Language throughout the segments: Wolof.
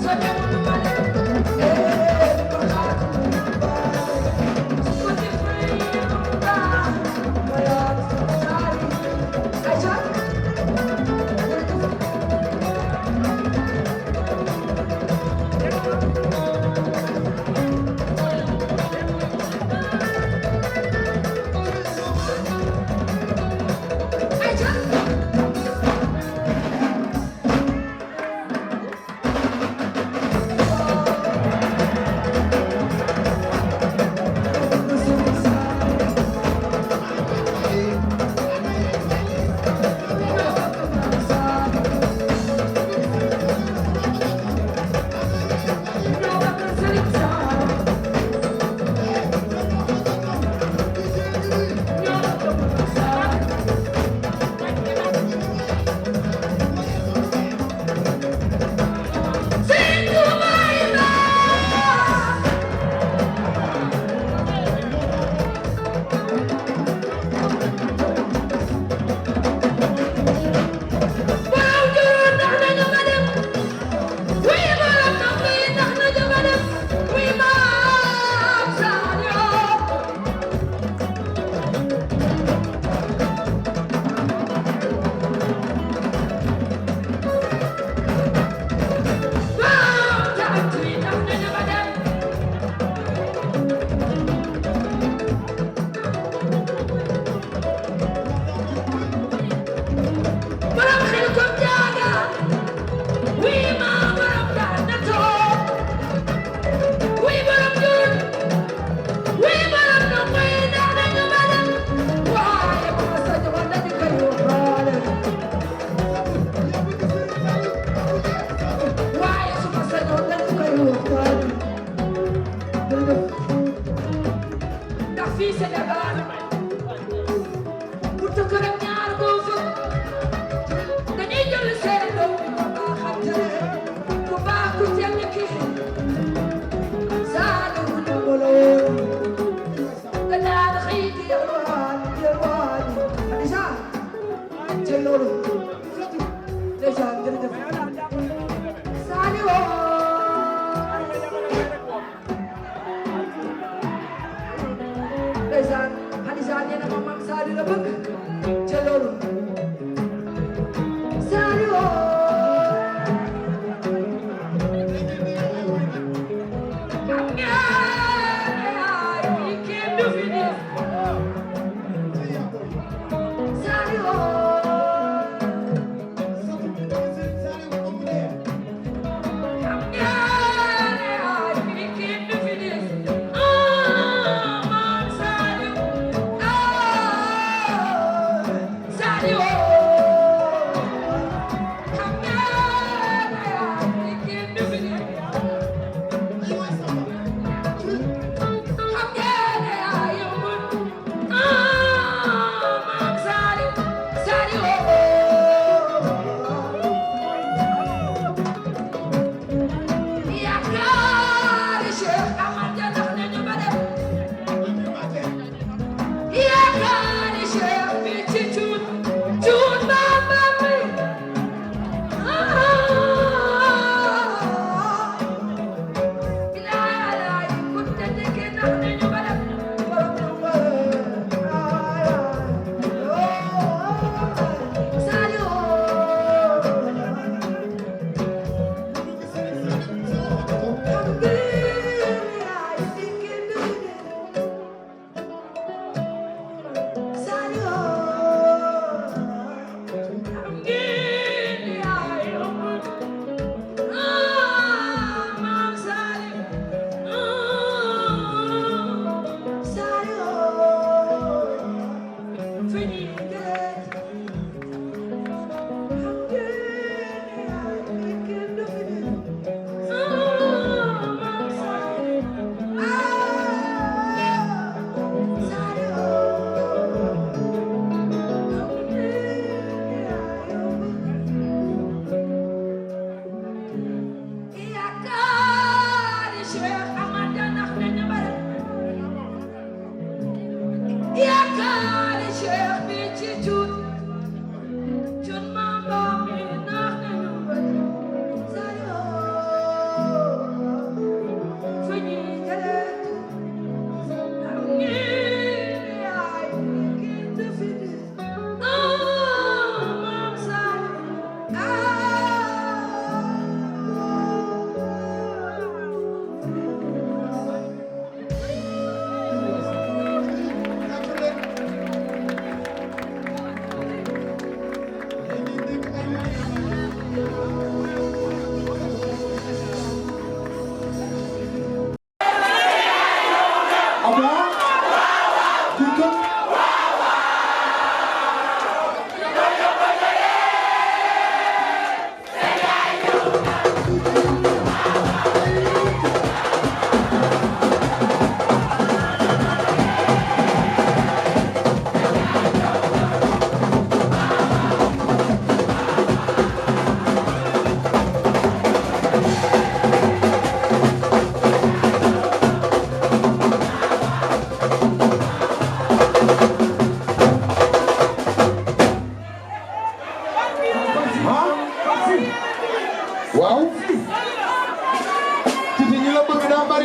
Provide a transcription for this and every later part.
So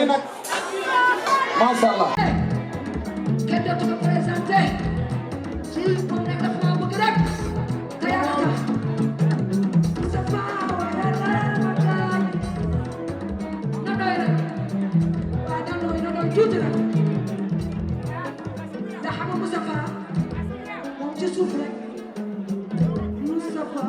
nag macha allah. kenn dootu ko présenté ci moom nag dafa maa bëgg rek te yàlla tax sa faa wala ma kaay na doy rek waaye na doy tuuti rek ndax xam nga Moustapha moom ci suuf rek Moustapha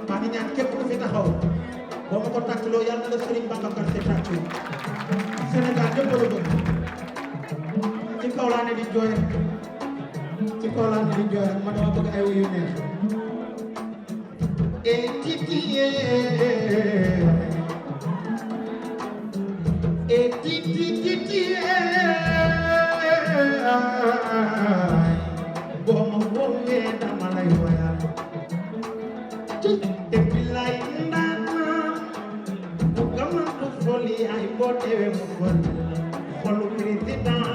maa ngi ñaan képp ku fi taxaw boo ma ko tàccloo yàlla na la Serigne Babacar Sy tàccu Sénégal yëpp la bëgg ci kaw laa ne di jooy rek ci kaw laa ne di jooy rek man dama bëgg ay wuyu neex et Titi et Titi boo ma woowee dama lay woyal te billaay ndaanaan bu gamantu foli ay boo teewee mu fol xolu président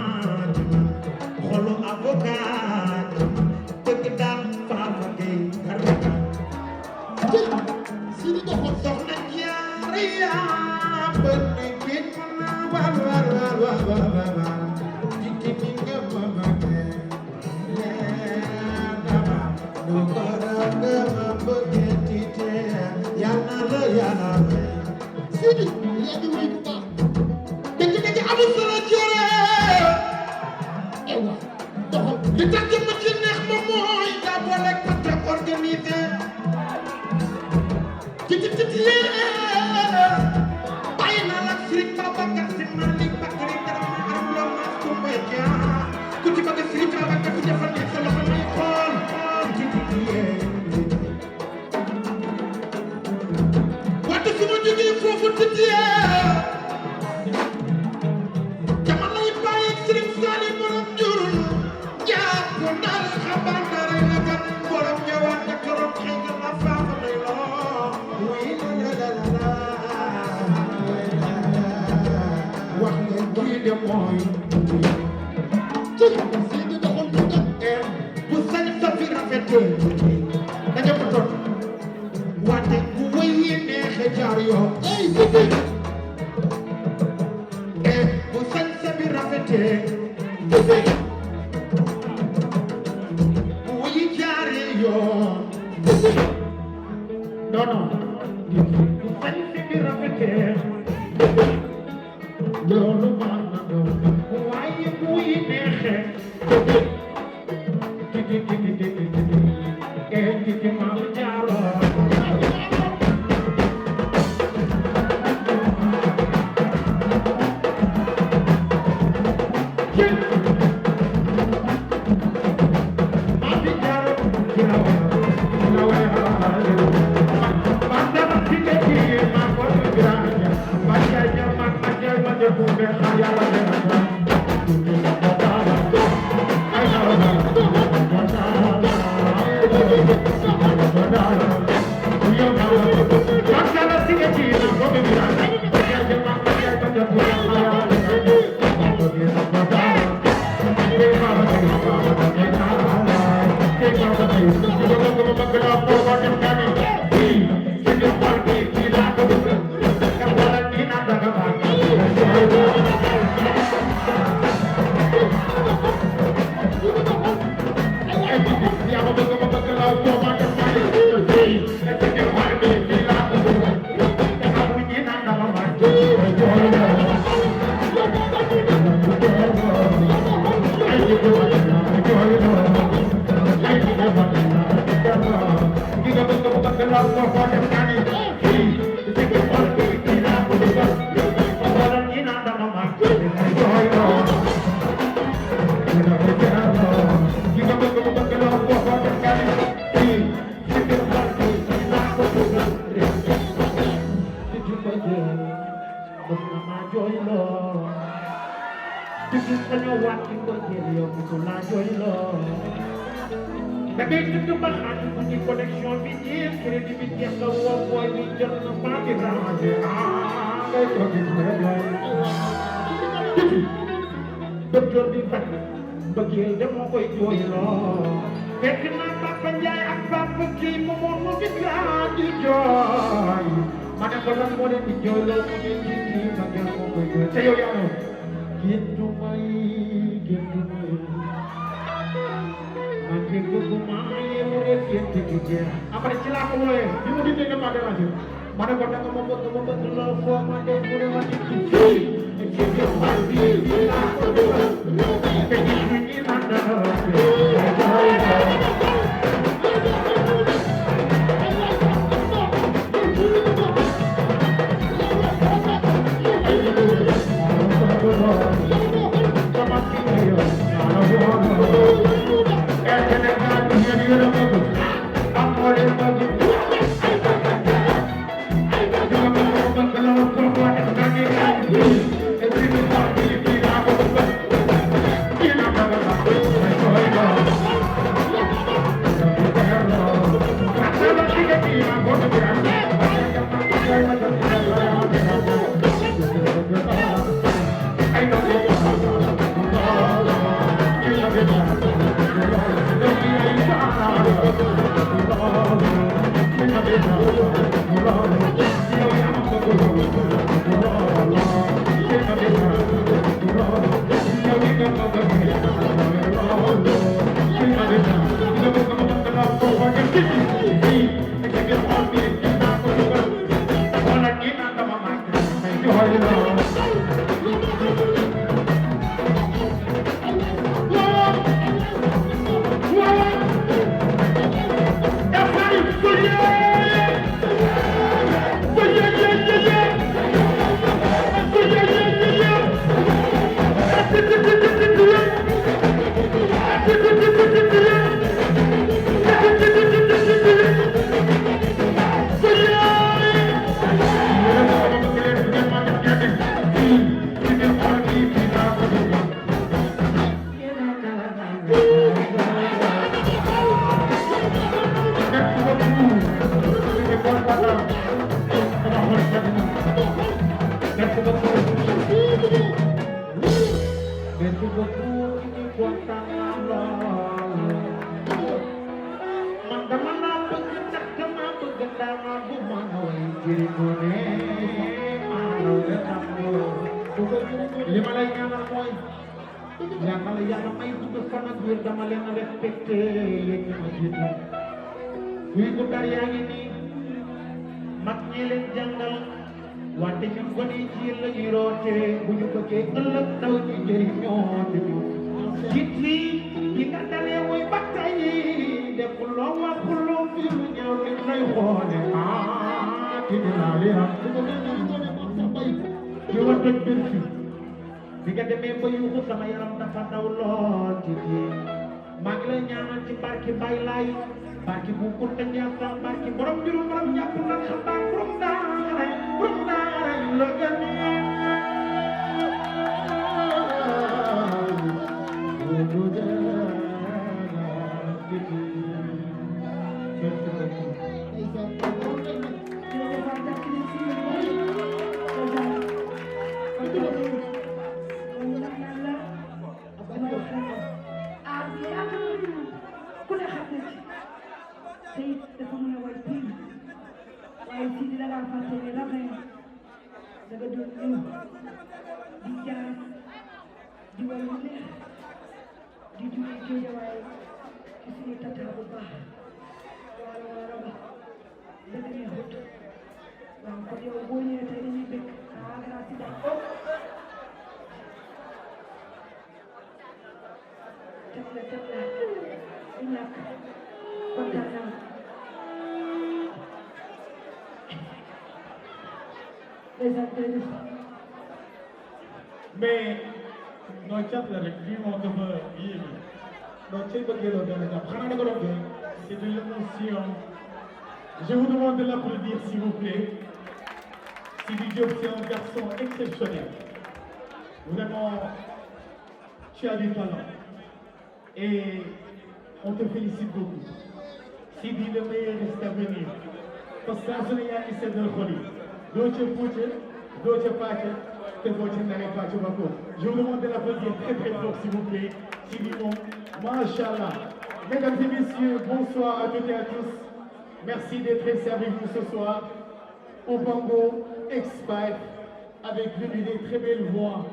xolu avocat dëgg daal Fama Gueye karaka si di doxal soxna jaare yaa bët ne géej mën naa war jikki mi nga ma bëgge lu ko raw nga ma bëgge Titi yàlla la yàlla Sidi yaa ngi wuy bu baax dëgg amul solo jore ewa doxal li tax ma ci neex ma mooy daa boole ko te organisé Titi bàyyi naa la Serigne Babacar Sy Malick Bakary Karama am la mas ku may jaar ku ci bëgg Serigne Babacar Sy defal nekk sa loxo may xool Titi wante su ma jógee foofu Titi dama lay bàyyi Serigne Sali borom jurul jaar ko ndal xabaar dara la kat borom ñëwaat na këram xëy nga la faafa lay loo oui la wax nga kii de mooy ci si di doxal bu jot bu sañ sa fi rafetee dañu ko tot wante bu wéyee neexee jaar yoon ay Titi bu sañ sa fi rafetee Titi bu wéyi jaaree yoon non bu sañ sa fi rafetee loolu maa na doon waaye muy neexee Titi maa jaaroo docteur bi faj bëggee dama koy jooyloo fekk na Papa Ndiaye ak Papa kii moomoon mu ngi gaa di jooy ma ne ko lan moo leen di jooyloo mu ngi kii ma gën moo koy jooy te yow yaa ngi géntu may ma dégg bu ma yeewu rek gént gi jeex après ci laa ko wooyee bi mu dindee nga ma dérangé ma ne ko danga ma bëgg loo foo ma def mu ne ma nit ki fii li ma lay ñaanal mooy yàlla may dugg fan ak wér dama leen respecté yéen ñi ma jiitu kuy ko dar yaa ngi nii mag ñi leen jàngal wante ñun gone yi ci yéen la ñuy roote bu ñu bëggee ëllëg ndaw ñi jëriñoo Titi ki nga dalee mooy ba tey defuloo waxuloo fi lu ñëw li lay xoole Titi laa li am ki war toj bir fi bi nga demee ba yuuxu sama yaram dafa daw lool Titi maa ngi lay ñaanal ci barki bay laay barki bu ko tëjee sax barki borom mbiru borom ñàpp na xabaar borom daara la gën mais non cat la rek bii moom dafa yéeme donc cay bëggee loolu dana jàpp xanaa da ko doon jooy c'est de l'émotion je vous demande de l'applaudir s'il vous plaît Sidi Diop c'est un garçon exceptionnel vraiment tu as du talent et on te félicite beaucoup Sidi le meilleur reste à venir parce que saa su ne yaa ngi seddal xol yi doo ca puuca doo ca pàcca te boo ca naree pàcc ba ko je vous demande de l'applaudir très très fort s'il vous plaît Sidi moom machallah mesdames et messieurs bonsoir à toutes et à tous merci d'être restés avec nous ce soir au bongo expert avec l'une des très belles voix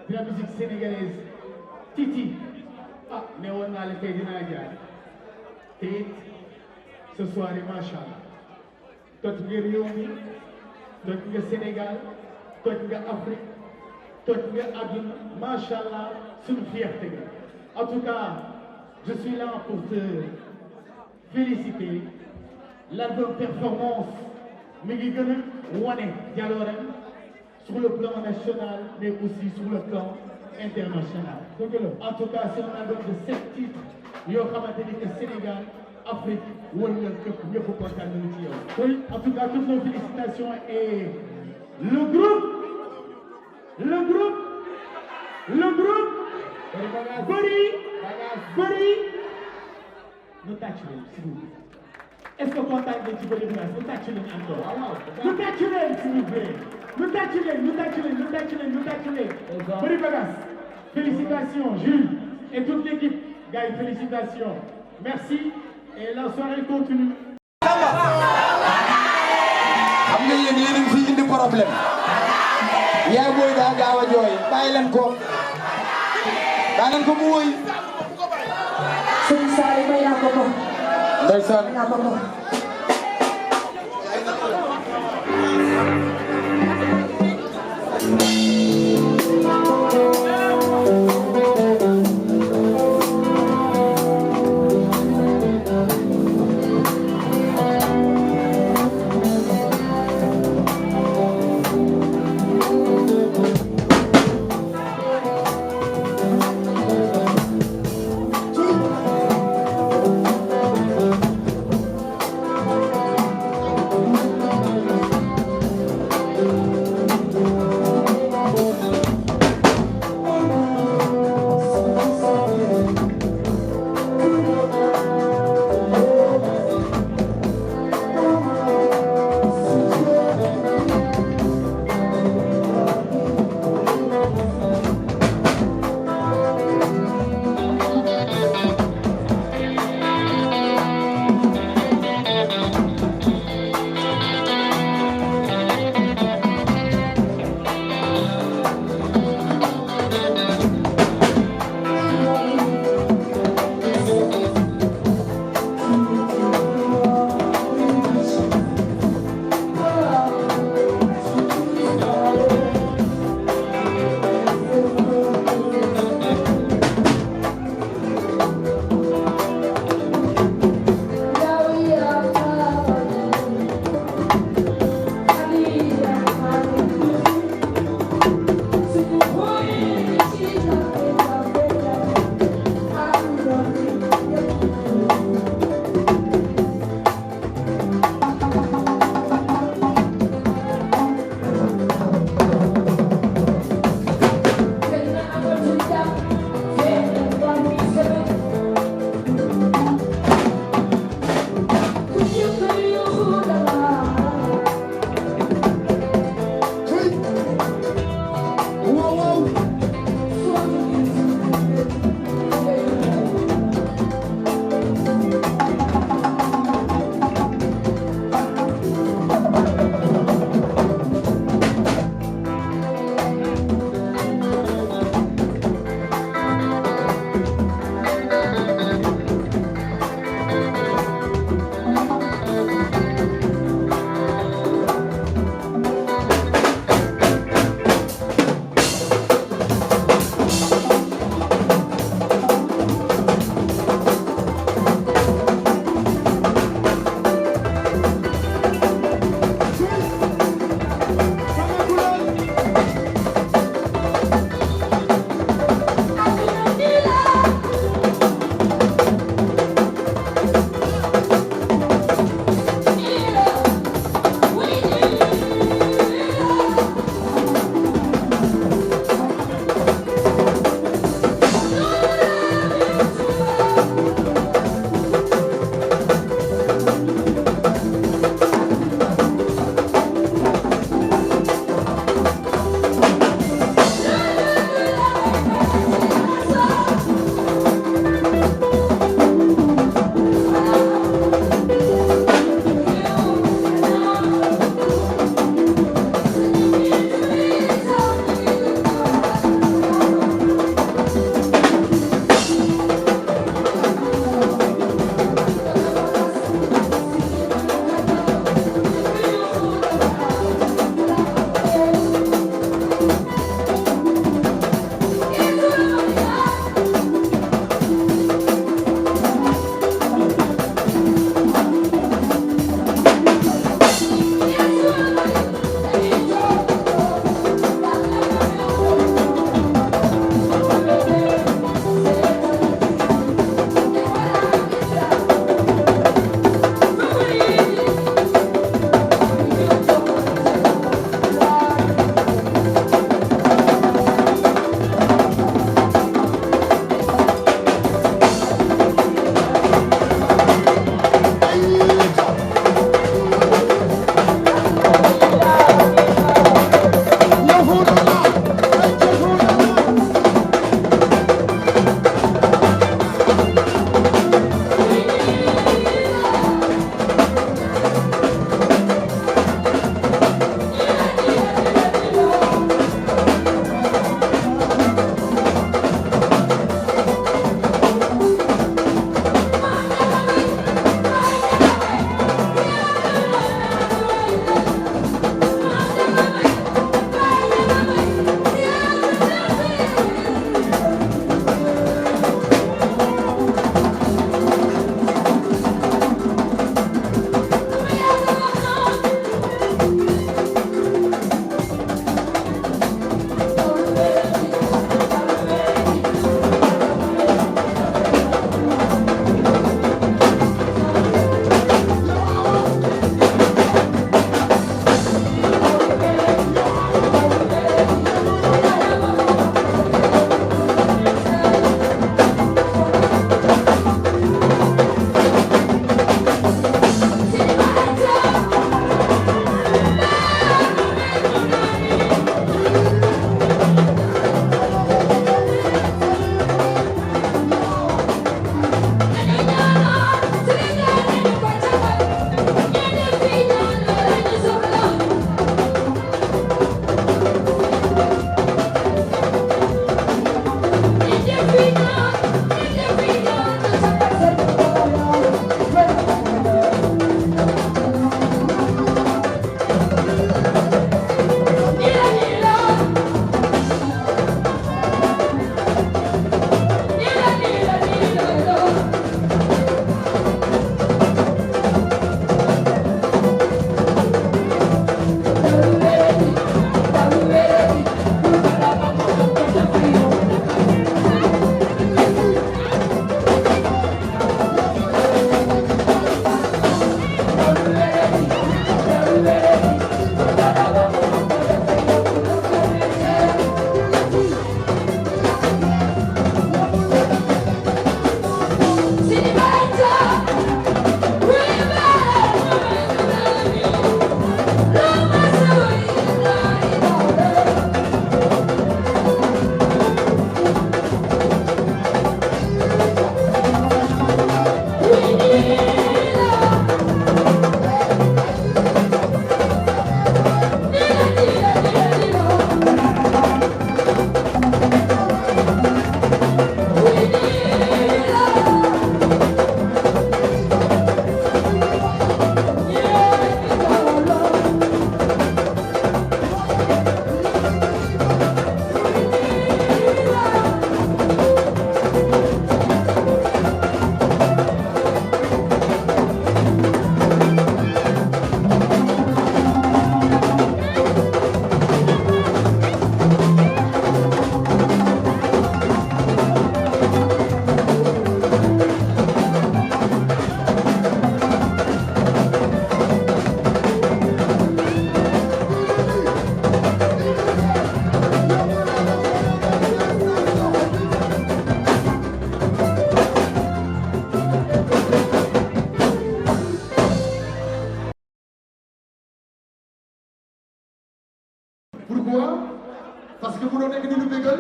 de la musique sénégalaise Titi ah ne woon naa la tey dinaa jaar te it ce soir yi machallah toj nga réew mi toj nga Sénégal toj nga Afrique toj nga àdduna machallah suñu fierté nga en tout cas je suis là pour te féliciter l'album performance mi ngi gën a wane jaloorem sur le plan national mais aussi sur le plan international en tout cas c'est un album de 7 titres yoo xamante ni que Sénégal Afrique wala képp ñëpp kontaan nañu ci yow. En tout cas toutes nos félicitations et le groupe bëri nu tàcc leen s'il vous plaît. est-ce que kontaan ngeen ci bëri bi ñu tàcc leen encore ñu tàcc leen s'il vous plaît ñu tàcc leen ñu tàcc leen ñu tàcc leen ñu tàcc leen bëri bagaas félicitations Jules et toute l'équipe gars yi félicitations merci et la soirée continue xam nga yéen yéen a ngi fi indi problème yaa booy daa gaaw a jooy bàyyi leen ko mu woy sëñ Saali may naa ko ko ndeysaan may naa ko ko que mënoo nekk di ñu bégal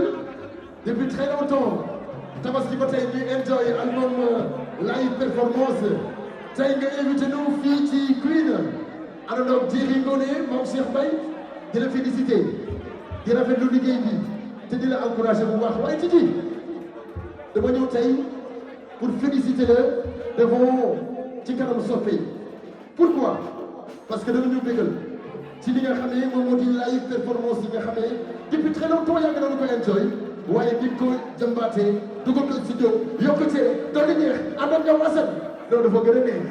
depuis très longtemps tabaski ba tey ñu enjoy album live performance tey nga invité nous fii ci Queen àndandoog Djily Ngoné Mame Cheikh Mbaye di la félicité di rafetlu liggéey bi te di la encouragé bu baax waaye Titi dama ñëw tey pour féliciter la devant ci kanam soppe yi pourquoi parce que dama ñu bégal ci li nga xam ne moom moo di live performance yi nga xam ne depuis très longtemps yàgg nañu ko enjoy waaye bi ko jëmbaatee dugal ko studio yokkute doon neex ànd ak ñoom Assane loolu dafa gën a neex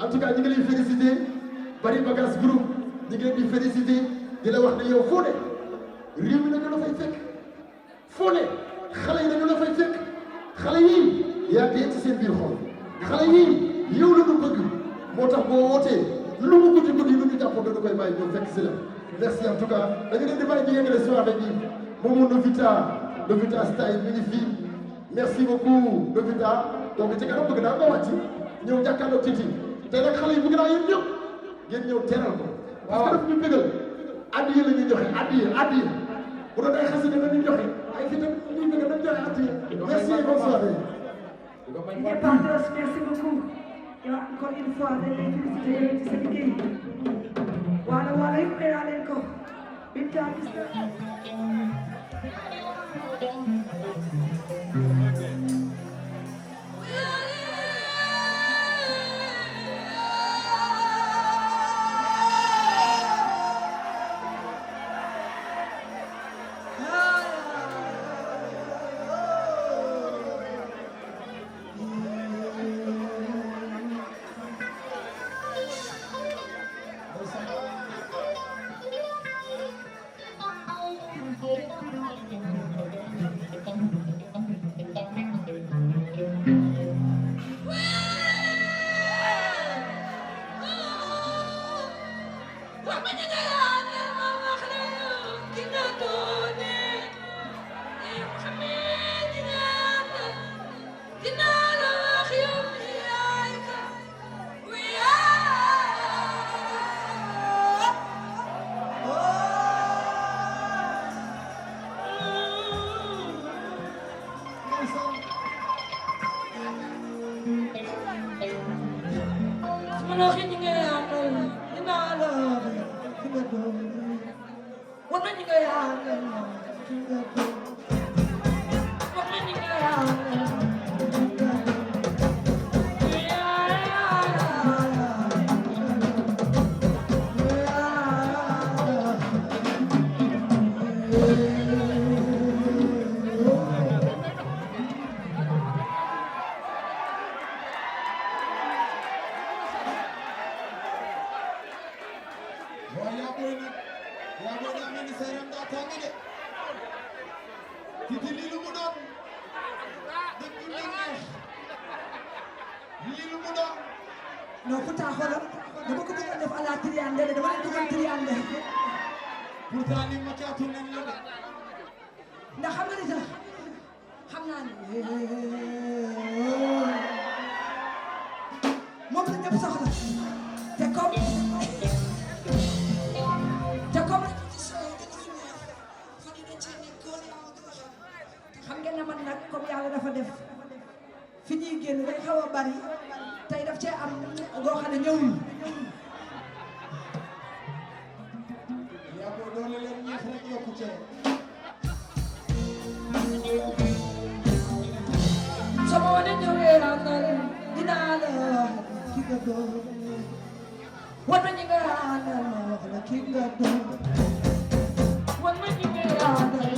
en tout cas ñu ngi lay féliciter bari bagage groupe ñu ngi leen di féliciter di la wax ne yow foo ne réew mi dañu la fay fekk foo ne xale yi dañu la fay fekk xale yii yaa dee ci seen biir xol xale yii yow la ñu bëgg moo tax boo wootee lu mu guddi guddi lu ñu jàppoon dañu koy bàyyi ñoom fekk si la merci en tout cas dañu leen di bàyyi ñu yëngale soirée bi moomu Novita style mi ngi fii merci beaucoup Novita donc ci kanam bëgg naa nga wàcc ñëw jàkkaarloog Titi te nag xale yi bëgg naa yéen ñëpp ngeen ñëw teral ko parce que daf ñu bëggal addiya la ñuy joxe addiya bu doon ay xasida la ñuy joxe ay fi tamit ñuy bëgg nañ joxe addiya merci bonne soirée Il est partenaire, merci beaucoup. Et encore une fois, dañ lay féliciter ci sa liggéey. Wala yëpp nee naa leen ko. Binta gis na. Titi lii lu mu doon lii lu mu doon non pourtant xoolal dama ko bëgg a def à la triande dama leen dugal triande pourtant ni ma caatu nañ la de ndax xam nga ni sax xam naa ne moom la ñëpp soxla te comme xam ngeen ne man nag comme yàlla dafa def fi ñuy génn day xaw a bari tey daf cee am goo xam ne ñëwul. yaa ko doole leen ñeex rek yokku cee. sama wane ñëwee àndal dinaa la ki nga doon wan ma ñi nga àndal ma wax la ki nga doon wan ma ñi nga àndal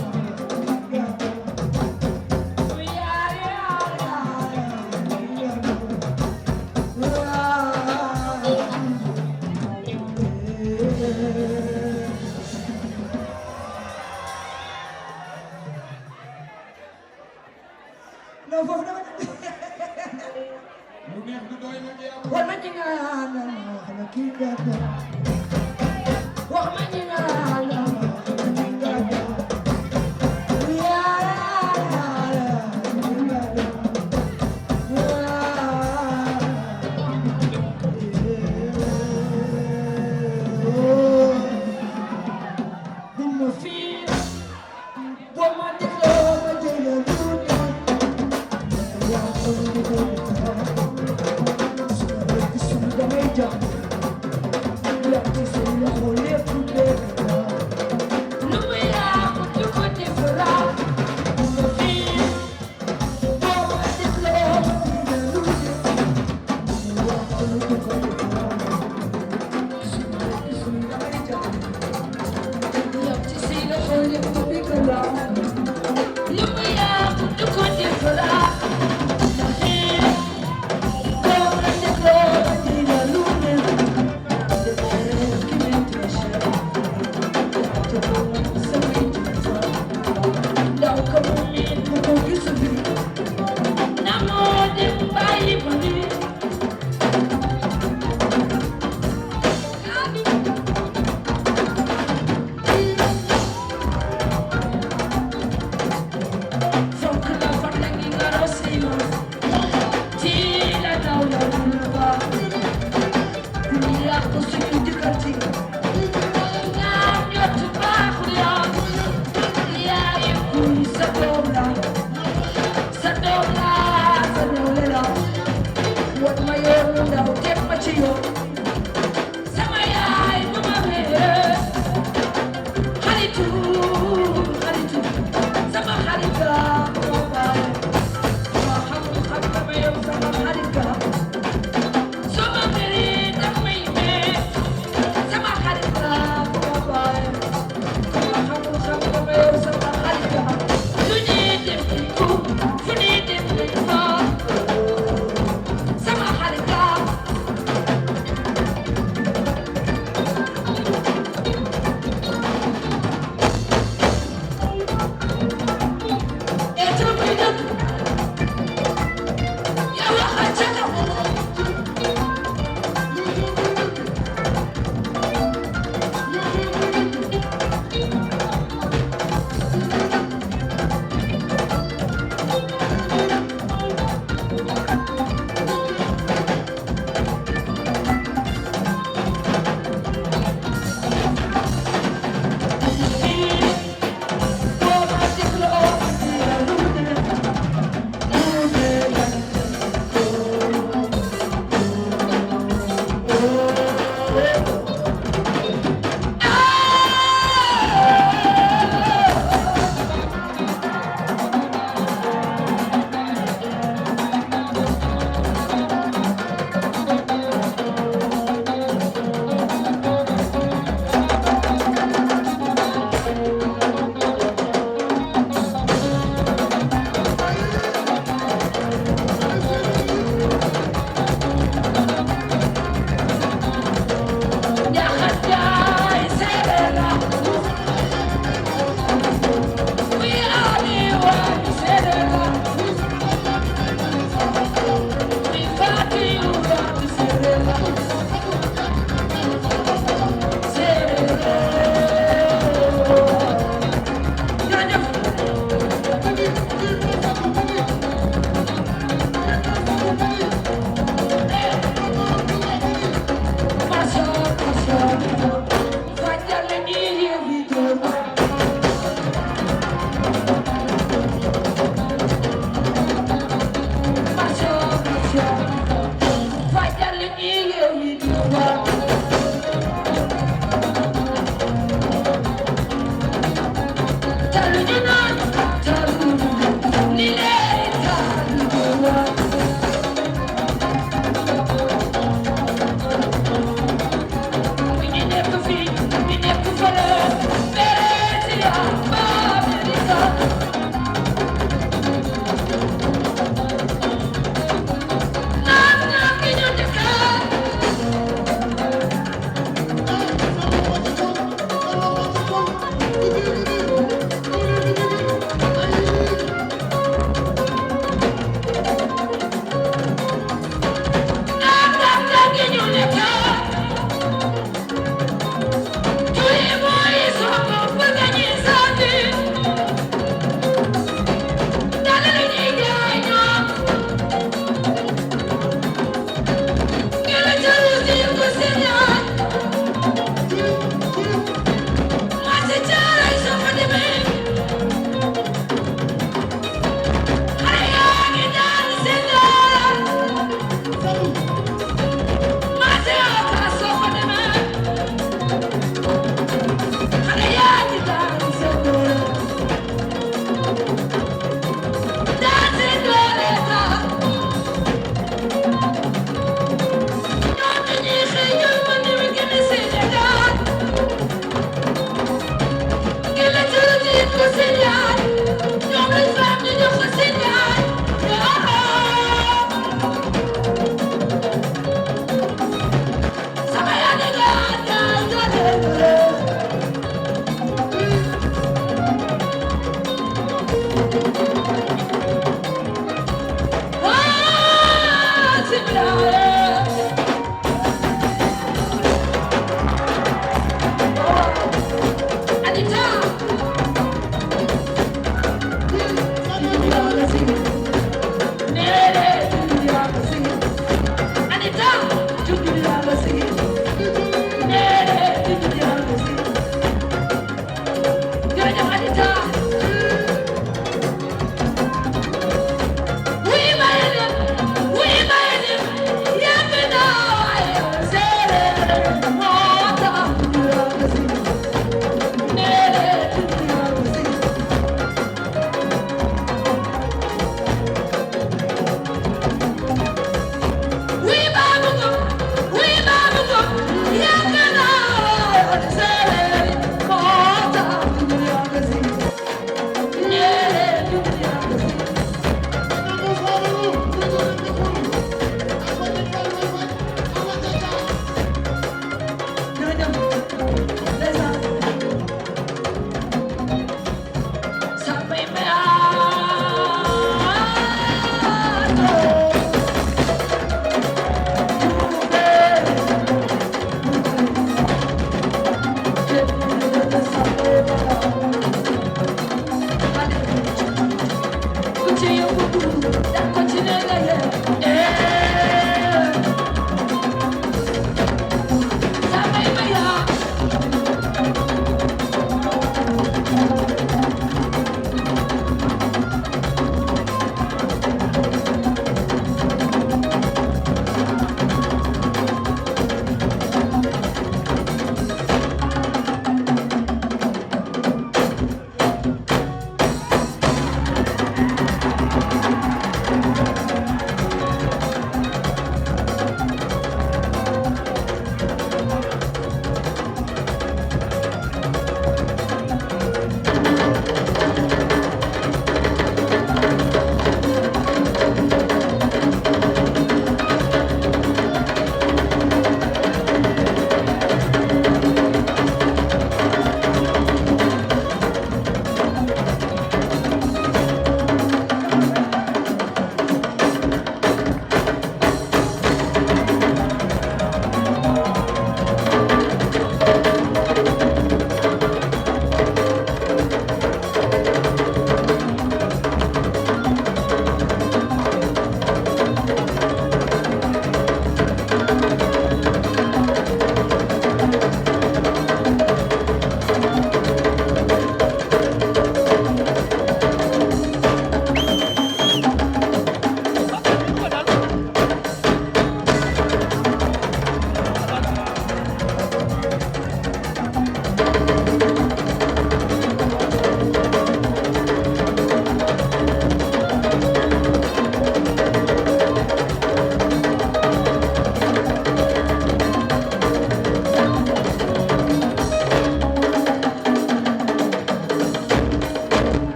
non foofu dama lu neex du doy na jeex. wan ma ñi nga àndal ma wax la ki nga doon wax ma ñi nga àndal Thank you.